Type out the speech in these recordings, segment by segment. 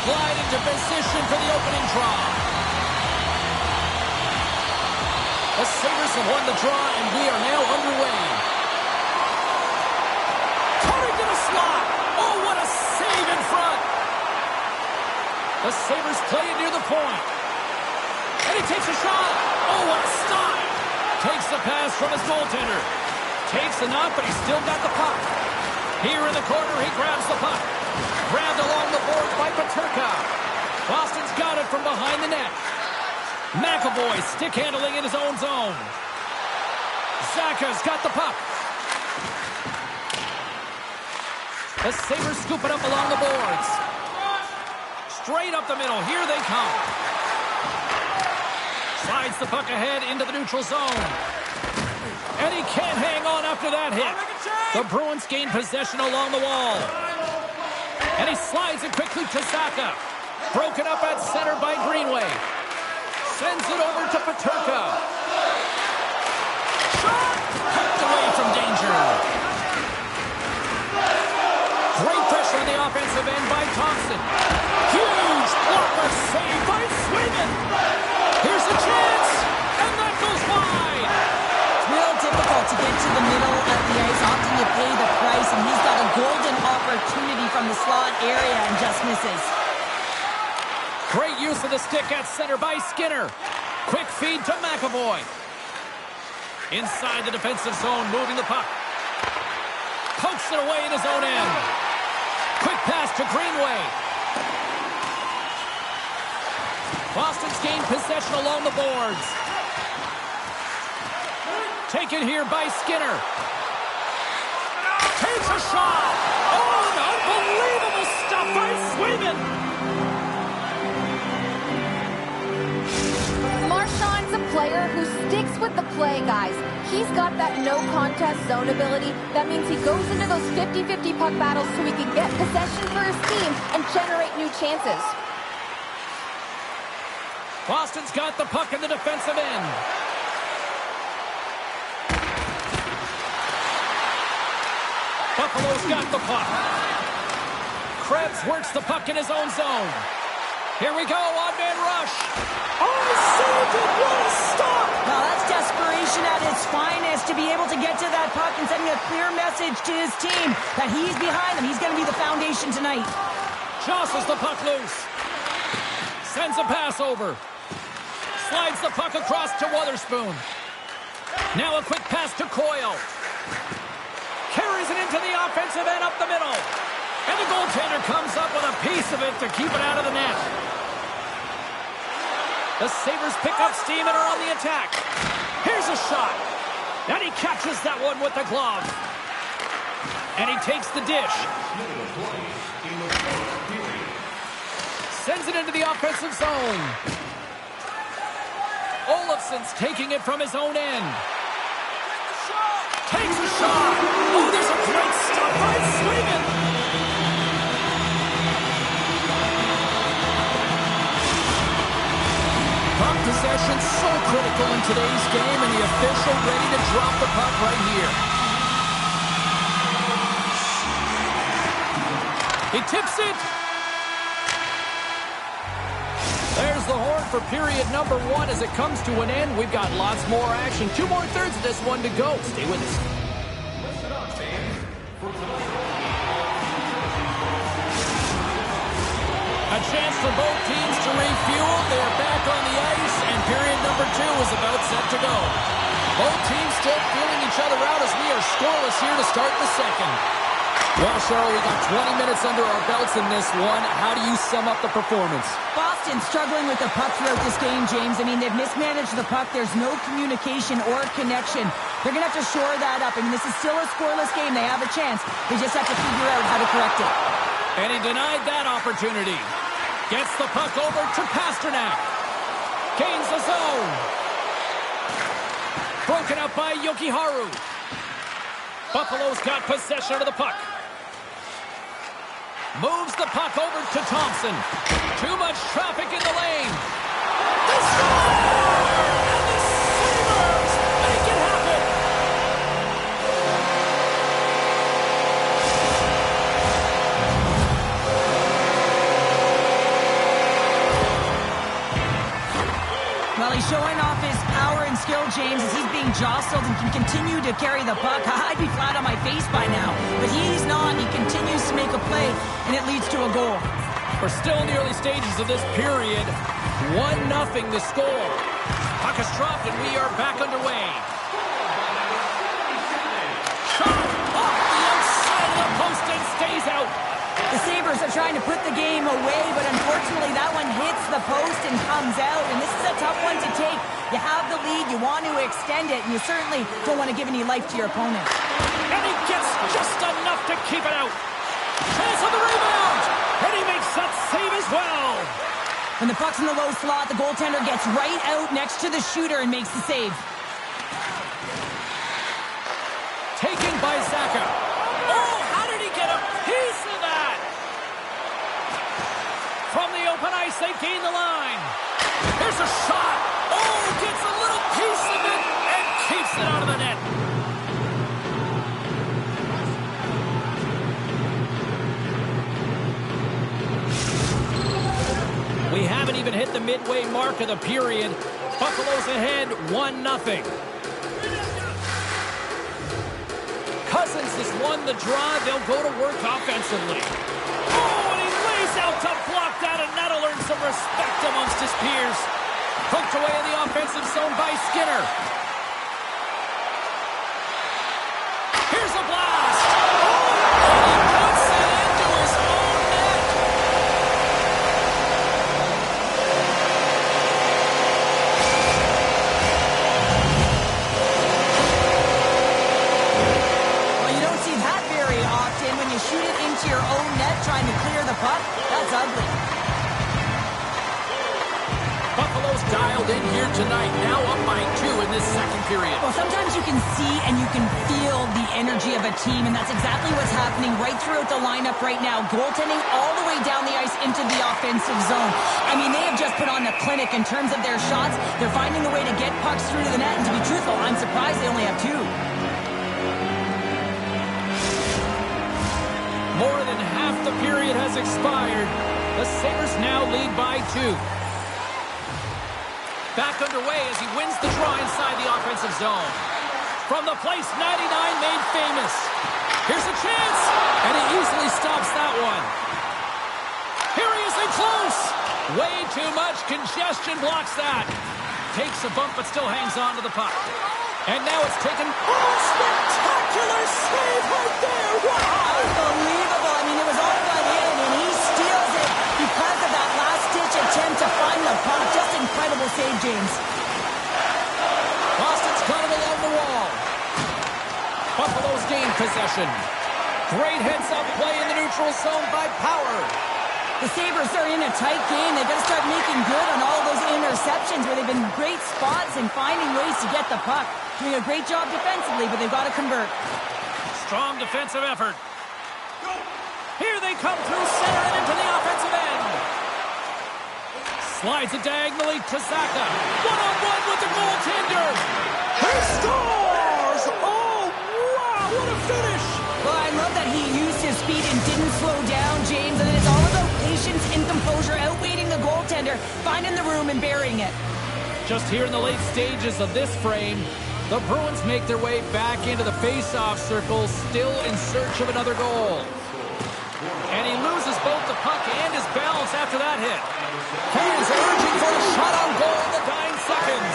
slide into position for the opening draw. The Sabres have won the draw, and we are now underway. Cutting to the slot. Oh, what a save in front. The Sabres play it near the point. And he takes a shot. Oh, what a stop. Takes the pass from his goaltender. Takes the knock, but he's still got the puck. Here in the corner, he grabs the puck. Grabbed along the boards by Peterka. Boston's got it from behind the net. McAvoy stick handling in his own zone. Zaka's got the puck. The Sabres scoop it up along the boards. Straight up the middle. Here they come. Slides the puck ahead into the neutral zone. And he can't hang on after that hit. The Bruins gain possession along the wall. And he slides it quickly to Zaka. Broken up at center by Greenway. Sends it over to Peterka. Shot! Hooked away from danger. Great pressure on the offensive end by Thompson. Huge blocker save by Swayman. Here's a chance, and that goes wide. It's real difficult to get to the middle of the ice. Often you pay the price, and he's got a golden opportunity from the slot area and just misses. Great use of the stick at center by Skinner. Quick feed to McAvoy. Inside the defensive zone, moving the puck. Pokes it away in his own end. Quick pass to Greenway. Boston's gained possession along the boards. Taken here by Skinner. Takes a shot. Oh, an unbelievable stuff by Swayman. Marchand's a player who sticks with the play, guys. He's got that no-contest zone ability. That means he goes into those 50-50 puck battles so he can get possession for his team and generate new chances. Boston's got the puck in the defensive end. Buffalo's got the puck. Krebs works the puck in his own zone. Here we go, on-man rush. Oh, saved it! What a stop! Now that's desperation at its finest, to be able to get to that puck and sending a clear message to his team that he's behind them. He's going to be the foundation tonight. Jostles the puck loose. Sends a pass over. Slides the puck across to Wotherspoon. Now a quick pass to Coyle. Carries it into the offensive end up the middle. And the goaltender comes up with a piece of it to keep it out of the net. The Sabres pick up steam and are on the attack. Here's a shot. And he catches that one with the glove. And he takes the dish. Sends it into the offensive zone. Olofsson's taking it from his own end. Takes a shot. Oh, there's a great stop by Swayman. Puck possession so critical in today's game, and the official ready to drop the puck right here. He tips it. There's the horn for period number 1 as it comes to an end. We've got lots more action. 2 more thirds of this one to go. Stay with us. A chance for both teams to refuel. They're back on the ice, and period number 2 is about set to go. Both teams still feeling each other out as we are scoreless here to start the second. Well, Cheryl, we got 20 minutes under our belts in this one. How do you sum up the performance? Boston struggling with the puck throughout this game, James. I mean, they've mismanaged the puck. There's no communication or connection. They're going to have to shore that up. I mean, this is still a scoreless game. They have a chance. They just have to figure out how to correct it. And he denied that opportunity. Gets the puck over to Pasternak. Gains the zone. Broken up by Yokiharu. Buffalo's got possession of the puck. Moves the puck over to Thompson. Too much traffic in the lane. They score! And the Sabres make it happen! he's showing off his power and skill, James, as he's being jostled and can continue to carry the puck. I'd be flat on my face by now, but he's not. He continues to make a play, and it leads to a goal. We're still in the early stages of this period. 1-0 the score. Puck is dropped, and we are back underway. Shot off the outside of the post and stays out. The Sabres are trying to put the game away, but unfortunately that one hits the post and comes out, and this is a tough one to take. You have the lead, you want to extend it, and you certainly don't want to give any life to your opponent. And he gets just enough to keep it out. Chance on the rebound, and he makes that save as well. When the puck's in the low slot, the goaltender gets right out next to the shooter and makes the save. Taken by Zaka. Oh, how did he get a piece of that? From the open ice, they gain the line. Here's a shot. Oh, gets a little piece of it and keeps it out of the net. We haven't even hit the midway mark of the period. Buffalo's ahead 1-0. Cousins has won the draw. They'll go to work offensively. Oh, and he lays out to block that, and that'll earn some respect amongst his peers. Poked away in the offensive zone by Skinner. Here's a blast. Oh, and he puts it into his own net. Well, you don't see that very often when you shoot it into your own net trying to clear the puck. That's ugly. Buffalo's dialed in here tonight, now up by 2 in this second period. Well, sometimes you can see and you can feel the energy of a team, and that's exactly what's happening right throughout the lineup right now. Goaltending all the way down the ice into the offensive zone. I mean, they have just put on a clinic in terms of their shots. They're finding a way to get pucks through to the net, and to be truthful, I'm surprised they only have 2. More than half the period has expired. The Sabres now lead by 2. Back underway as he wins the draw inside the offensive zone. From the place 99 made famous. Here's a chance, and he easily stops that one. Here he is in close. Way too much congestion blocks that. Takes a bump but still hangs on to the puck. And now it's taken. Oh, spectacular save right there. Wow. Unbelievable. I mean, it was all but in, and he steals it because of that last-ditch attempt to find the puck. Just incredible save, James. Boston's got it along the wall. Buffalo's gained possession. Great heads-up play in the neutral zone by Power. The Sabres are in a tight game. They've got to start making good on all those interceptions where they've been great spots and finding ways to get the puck. Doing a great job defensively, but they've got to convert. Strong defensive effort. Here they come through center and into the offensive end. Slides it diagonally to Zaka. One-on-one with the goaltender. He scores! Oh, wow, what a finish! Well, I love that he used his speed and didn't slow down, James. And it's all about patience and composure, outweighing the goaltender, finding the room and burying it. Just here in the late stages of this frame, the Bruins make their way back into the face-off circle, still in search of another goal. And he loses both the puck and his balance after that hit. He is urging for a shot on goal in the dying seconds.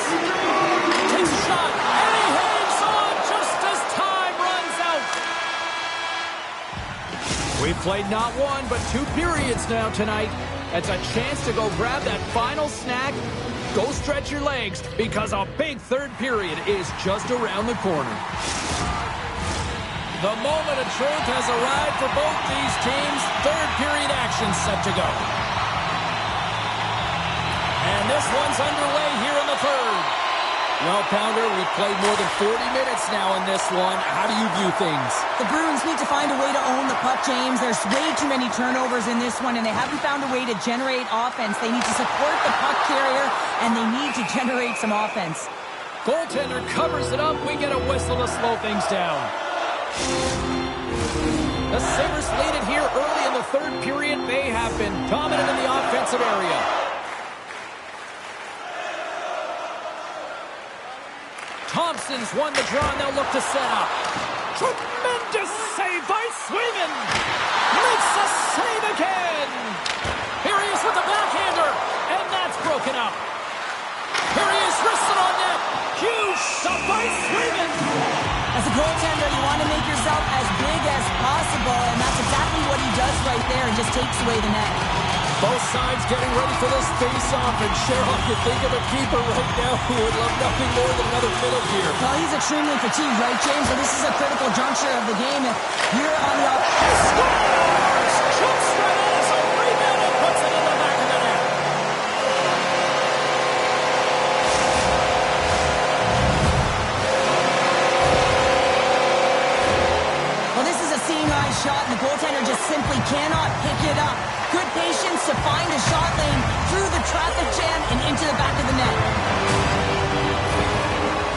Takes a shot, and he hangs on just as time runs out. We've played not 1, but 2 periods now tonight. It's a chance to go grab that final snack. Go stretch your legs, because a big third period is just around the corner. The moment of truth has arrived for both these teams. Third period action set to go. And this one's underway here in the third. Well, Pounder, we've played more than 40 minutes now in this one. How do you view things? The Bruins need to find a way to own the puck, James. There's way too many turnovers in this one, and they haven't found a way to generate offense. They need to support the puck carrier, and they need to generate some offense. Goaltender covers it up. We get a whistle to slow things down. The Sabres lead it here early in the third period. They have been dominant in the offensive area. Thompson's won the draw, and they'll look to set up. Tremendous save by Swayman. Makes a save again. Here he is with the backhander, and that's broken up. Here he is, wristed on net. Huge stop by Swayman. As a goaltender, you want to make yourself as big as possible, and that's exactly what he does right there and just takes away the net. Both sides getting ready for this face-off, and Cheryl, you think of a keeper right now who would love nothing more than another minute here. Well, he's extremely fatigued, right, James? So this is a critical juncture of the game. If you're on the He scores! Jumps right at us, a rebound, and puts it in the back of the net. Well, this is a seeing-eye shot, and the goaltender just simply cannot pick it up. Good patience to find a shot lane through the traffic jam and into the back of the net.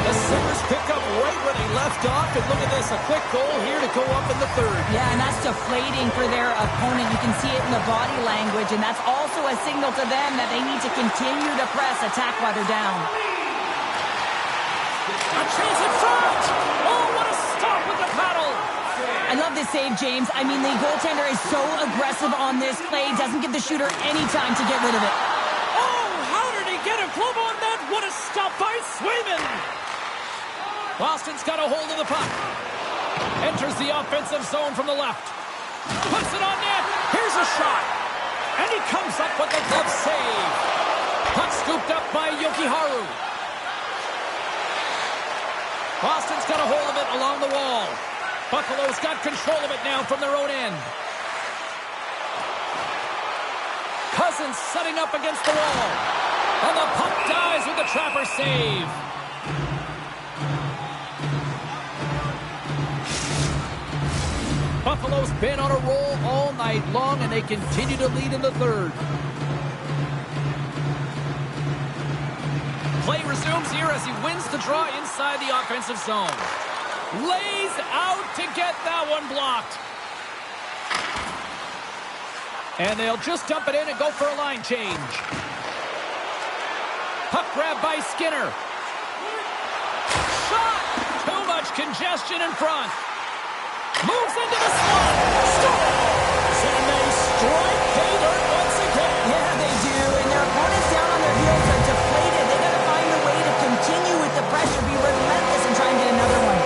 The Sabres pick up right where they left off, and look at this, a quick goal here to go up in the third. Yeah, and that's deflating for their opponent. You can see it in the body language, and that's also a signal to them that they need to continue to press, attack while they're down. A chance in front! Oh, what a stop with the paddle! I love this save, James. I mean, the goaltender is so aggressive on this play, doesn't give the shooter any time to get rid of it. Oh, how did he get a glove on that? What a stop by Swayman! Boston's got a hold of the puck. Enters the offensive zone from the left. Puts it on net. Here's a shot. And he comes up with the glove save. Puck scooped up by Yokiharu. Boston's got a hold of it along the wall. Buffalo's got control of it now from their own end. Cousins setting up against the wall. And the puck dies with the Trapper save. Buffalo's been on a roll all night long, and they continue to lead in the third. Play resumes here as he wins the draw inside the offensive zone. Lays out to get that one blocked. And they'll just dump it in and go for a line change. Puck grab by Skinner. Shot! Too much congestion in front. Moves into the slot. Scores! And they strike pay dirt once again. Yeah, they do. And their opponents down on their heels are deflated. They got to find a way to continue with the pressure, be relentless, and try and get another one.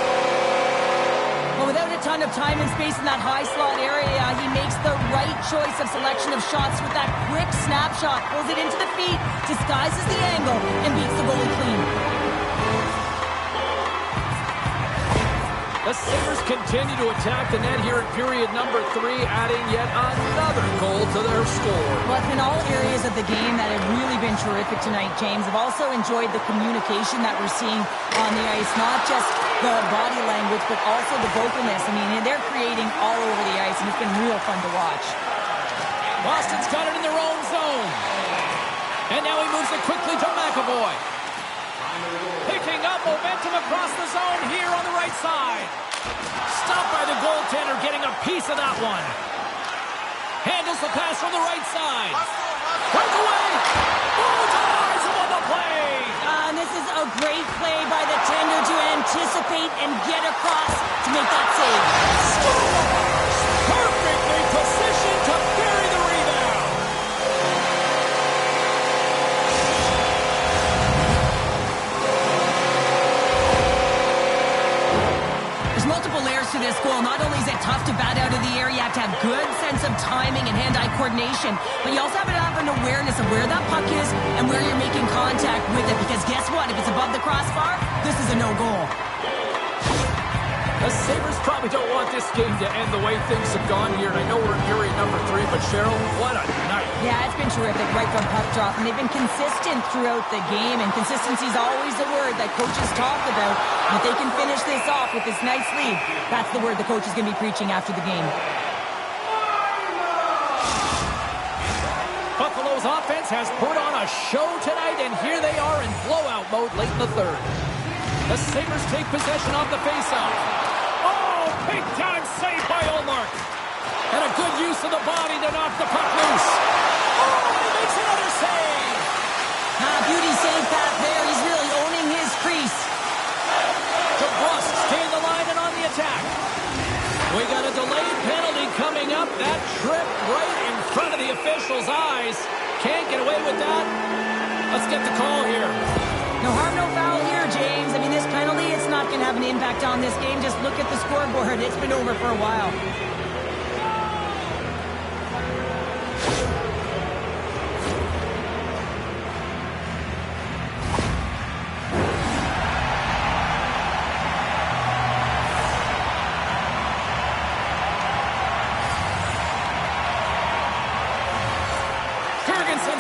Well, without a ton of time and space in that high slot area, he makes the right choice of selection of shots with that quick snapshot. Pulls it into the feet, disguises the angle, and beats the goalie clean. The Sabres continue to attack the net here in period number 3, adding yet another goal to their score. Well, it's been all areas of the game that have really been terrific tonight, James. I've also enjoyed the communication that we're seeing on the ice, not just the body language, but also the vocalness. I mean, they're creating all over the ice, and it's been real fun to watch. Boston's got it in their own zone. And now he moves it quickly to McAvoy. Picking up momentum across the zone here on the right side. Stopped by the goaltender, getting a piece of that one. Handles the pass from the right side. Breakaway! Bullseyes on the play! And this is a great play by the tender to anticipate and get across to make that save. Scores! Perfectly positioned to bury the rebound. There's multiple layers to this goal. Not only is it tough to bat out of the air, you have to have good sense of timing and hand-eye coordination, but you also have to have an awareness of where that puck is and where you're making contact with it, because guess what? If it's above the crossbar, this is a no-goal. The Sabres probably don't want this game to end the way things have gone here, and I know we're in period number 3, but Cheryl, what a night. Yeah, it's been terrific right from puck drop, and they've been consistent throughout the game, and consistency is always the word that coaches talk about. If they can finish this off with this nice lead, that's the word the coach is going to be preaching after the game. Buffalo's offense has put on a show tonight, and here they are in blowout mode late in the third. The Sabres take possession off the faceoff. Oh, big-time save by Ullmark. And a good use of the body to knock the puck loose. Oh, and he makes another save. Beauty save back there. He's really owning his crease. official's eyes. Can't get away with that. Let's get the call here. No harm, no foul here, James. I mean, this penalty, it's not going to have an impact on this game. Just look at the scoreboard. It's been over for a while.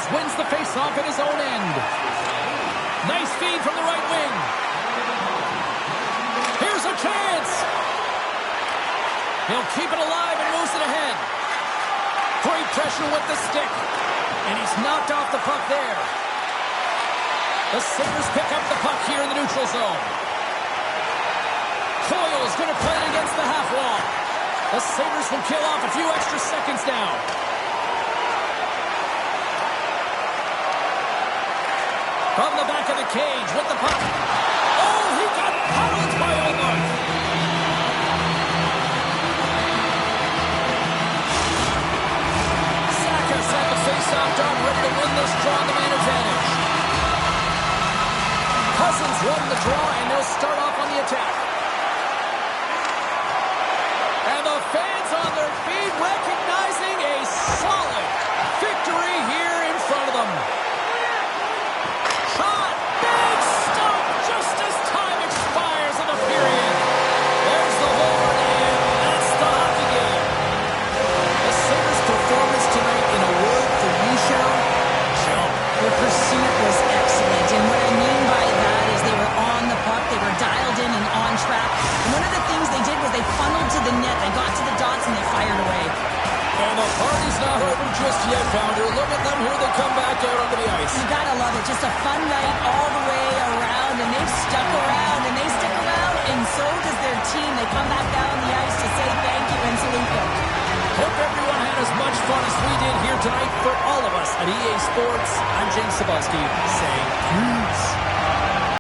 Wins the face-off at his own end. Nice feed from the right wing. Here's a chance. He'll keep it alive and moves it ahead. Great pressure with the stick. And he's knocked off the puck there. The Sabres pick up the puck here in the neutral zone. Coyle's going to play it against the half wall. The Sabres will kill off a few extra seconds now. From the back of the cage with the puck. Oh, he got pounded by Olmark. Sakas at the face-off dot, ready to win this draw on the man advantage. Cousins won the draw, and they'll start off on the attack. And the fans on their feet recognizing a solid victory here in front of them. Their pursuit was excellent, and what I mean by that is they were on the puck, they were dialed in and on track, and one of the things they did was they funneled to the net, they got to the dots, and they fired away. And the party's not over just yet, Pounder. Look at them here, they come back out onto the ice. You gotta love it, just a fun night all the way around, and they've stuck around, and they stick around, and so does their team. They come back down on the ice to say thank you and salute them. Hope everyone had as much fun as we did here tonight. For all of us at EA Sports, I'm James Cebulski saying peace.